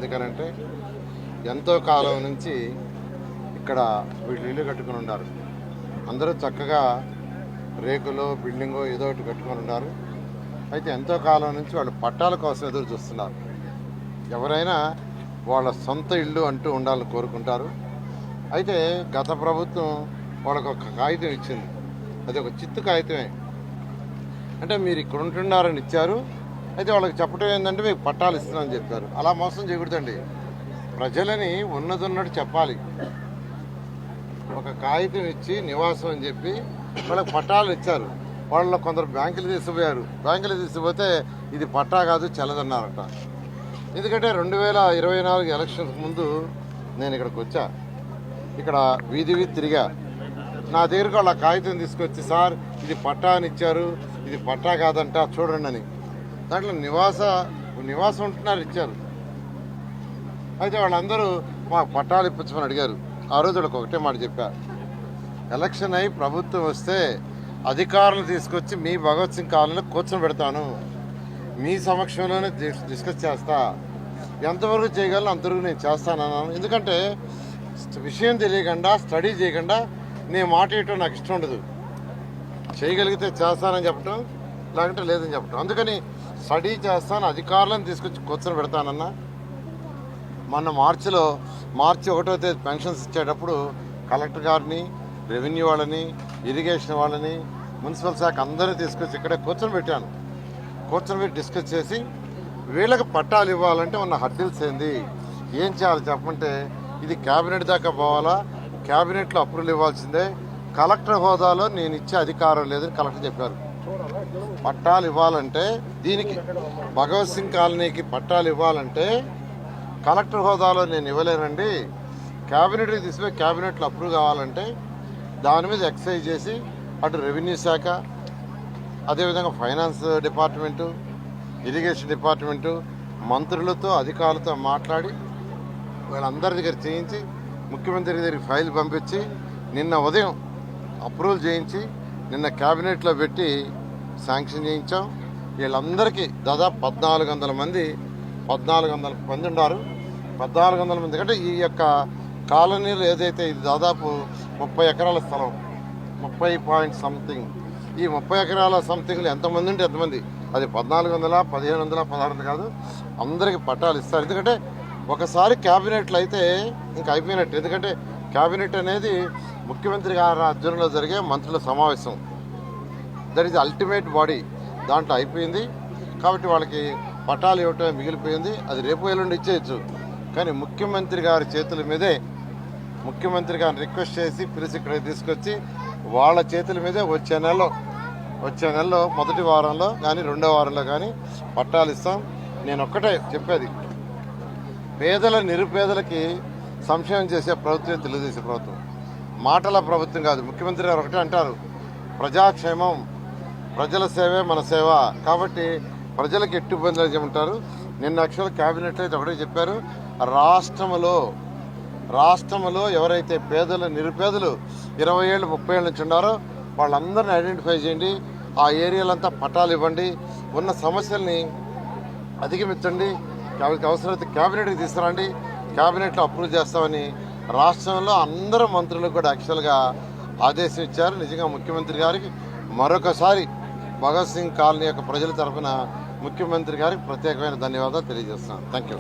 ఎందుకనంటే ఎంతో కాలం నుంచి ఇక్కడ వీళ్ళు ఇల్లు కట్టుకుని ఉన్నారు. అందరూ చక్కగా రేకులో బిల్డింగో ఏదో ఒకటి కట్టుకొని ఉన్నారు. అయితే ఎంతో కాలం నుంచి వాళ్ళు పట్టాల కోసం ఎదురు చూస్తున్నారు. ఎవరైనా వాళ్ళ సొంత ఇల్లు అంటూ ఉండాలని కోరుకుంటారు. అయితే గత ప్రభుత్వం వాళ్ళకు ఒక కాగితం ఇచ్చింది. అది ఒక చిత్తు కాగితమే. అంటే మీరు ఇక్కడ ఉంటున్నారని ఇచ్చారు. అయితే వాళ్ళకి చెప్పడం ఏంటంటే మీకు పట్టాలు ఇస్తున్నామని చెప్పారు. అలా మోసం చేయకూడదండి. ప్రజలని ఉన్నదన్నట్టు చెప్పాలి. ఒక కాగితం ఇచ్చి నివాసం అని చెప్పి వాళ్ళకి పట్టాలు ఇచ్చారు. వాళ్ళలో కొందరు బ్యాంకులు తీసుకుపోయారు. బ్యాంకులు తీసుకుపోతే ఇది పట్టా కాదు చెల్లదన్నారట. ఎందుకంటే 2024 ఎలక్షన్స్ ముందు నేను ఇక్కడికి వచ్చా. ఇక్కడ వీధి తిరిగా. నా దగ్గరకు వాళ్ళ కాగితం తీసుకొచ్చి, సార్ ఇది పట్టా అని ఇచ్చారు, ఇది పట్టా కాదంట చూడండి అని. దాంట్లో నివాసం ఉంటున్నారు ఇచ్చారు. అయితే వాళ్ళందరూ మాకు పట్టాలు ఇప్పించమని అడిగారు. ఆ రోజు వాళ్ళకి ఒకటే మాట చెప్పా, ఎలక్షన్ అయి ప్రభుత్వం వస్తే అధికారులు తీసుకొచ్చి మీ భగత్ సింగ్ కాలనీలో కూర్చొని పెడతాను, మీ సమక్షంలోనే డిస్కస్ చేస్తా, ఎంతవరకు చేయగలను అంతవరకు నేను చేస్తానన్నాను. ఎందుకంటే విషయం తెలియకుండా స్టడీ చేయకుండా నేను మాట ఇవ్వటం నాకు ఇష్టం ఉండదు. చేయగలిగితే చేస్తానని చెప్పటం, లేకుంటే లేదని చెప్పటం. అందుకని స్టడీ చేస్తాను, అధికారులను తీసుకొచ్చి కూర్చొని పెడతానన్నా. మొన్న మార్చి 1వ తేదీ పెన్షన్స్ ఇచ్చేటప్పుడు కలెక్టర్ గారిని, రెవెన్యూ వాళ్ళని, ఇరిగేషన్ వాళ్ళని, మున్సిపల్ శాఖ అందరినీ తీసుకొచ్చి ఇక్కడే కూర్చొని పెట్టాను. కూర్చొని పెట్టి డిస్కస్ చేసి వీళ్ళకి పట్టాలు ఇవ్వాలంటే ఉన్న హర్డిల్స్ ఏంది, ఏం చేయాలి చెప్పమంటే, ఇది క్యాబినెట్ దాకా పోవాలా, క్యాబినెట్లో అప్రూవల్ ఇవ్వాల్సిందే, కలెక్టర్ హోదాలో నేను ఇచ్చే అధికారం లేదని కలెక్టర్ చెప్పారు. పట్టాలు ఇవ్వాలంటే, దీనికి భగత్ సింగ్ కాలనీకి పట్టాలు ఇవ్వాలంటే కలెక్టర్ హోదాలో నేను ఇవ్వలేనండి, క్యాబినెట్కి తీసుకుపోయి క్యాబినెట్లో అప్రూవ్ కావాలంటే దాని మీద ఎక్సైజ్ చేసి అటు రెవెన్యూ శాఖ, అదేవిధంగా ఫైనాన్స్ డిపార్ట్మెంటు, ఇరిగేషన్ డిపార్ట్మెంటు, మంత్రులతో అధికారులతో మాట్లాడి వీళ్ళందరి దగ్గర చేయించి ముఖ్యమంత్రి దగ్గరికి ఫైల్ పంపించి నిన్న ఉదయం అప్రూవల్ చేయించి నిన్న క్యాబినెట్లో పెట్టి శాంక్షన్ చేయించాం. వీళ్ళందరికీ దాదాపు 1400 మంది ఉన్నారు. 1400 మంది కంటే ఈ యొక్క కాలనీలు ఏదైతే ఇది దాదాపు 30 ఎకరాల స్థలం, 30 పాయింట్ సంథింగ్. ఈ 30 ఎకరాల సంథింగ్లో ఎంతమంది ఉంటే ఎంతమంది, అది 1400, 1500, 1600 కాదు, అందరికీ పట్టాలు ఇస్తారు. ఎందుకంటే ఒకసారి క్యాబినెట్లు అయితే ఇంకా అయిపోయినట్టు. ఎందుకంటే క్యాబినెట్ అనేది ముఖ్యమంత్రి గారి ఆధ్వర్యంలో జరిగే మంత్రుల సమావేశం. That is ultimate body. దాంట్లో అయిపోయింది. కాబట్టి వాళ్ళకి పట్టాలు ఇవ్వటమే మిగిలిపోయింది. అది రేపు ఎల్లుండి ఇచ్చేయచ్చు. కానీ ముఖ్యమంత్రి గారి చేతుల మీదే, ముఖ్యమంత్రి గారిని రిక్వెస్ట్ చేసి పిలిచి ఇక్కడికి తీసుకొచ్చి వాళ్ళ చేతుల మీదే వచ్చే నెలలో మొదటి వారంలో కానీ రెండో వారంలో కానీ పట్టాలు ఇస్తాం. నేను ఒక్కటే చెప్పేది, నిరుపేదలకి సంక్షేమం చేసే ప్రభుత్వం తెలుగుదేశం ప్రభుత్వం. మాటల ప్రభుత్వం కాదు. ముఖ్యమంత్రి గారు ఒకటే అంటారు, ప్రజాక్షేమం, ప్రజల సేవే మన సేవ. కాబట్టి ప్రజలకు ఎట్టి ఇబ్బందులు చేయమంటారు. నిన్న యాక్చువల్ క్యాబినెట్లో అయితే ఒకటే చెప్పారు, రాష్ట్రంలో ఎవరైతే పేదలు, నిరుపేదలు 20 ఏళ్ళు 30 ఏళ్ళ నుంచి ఉన్నారో వాళ్ళందరినీ ఐడెంటిఫై చేయండి, ఆ ఏరియాలంతా పట్టాలు ఇవ్వండి, ఉన్న సమస్యల్ని అధిగమించండి, అవసరమైతే క్యాబినెట్కి తీసుకురండి, క్యాబినెట్లో అప్రూవ్ చేస్తామని రాష్ట్రంలో అందరూ మంత్రులకు కూడా యాక్చువల్గా ఆదేశం ఇచ్చారు. నిజంగా ముఖ్యమంత్రి గారికి మరొకసారి భగత్ సింగ్ కాలనీ యొక్క ప్రజల తరఫున ముఖ్యమంత్రి గారికి ప్రత్యేకమైన ధన్యవాదాలు తెలియజేస్తున్నాను. Thank you.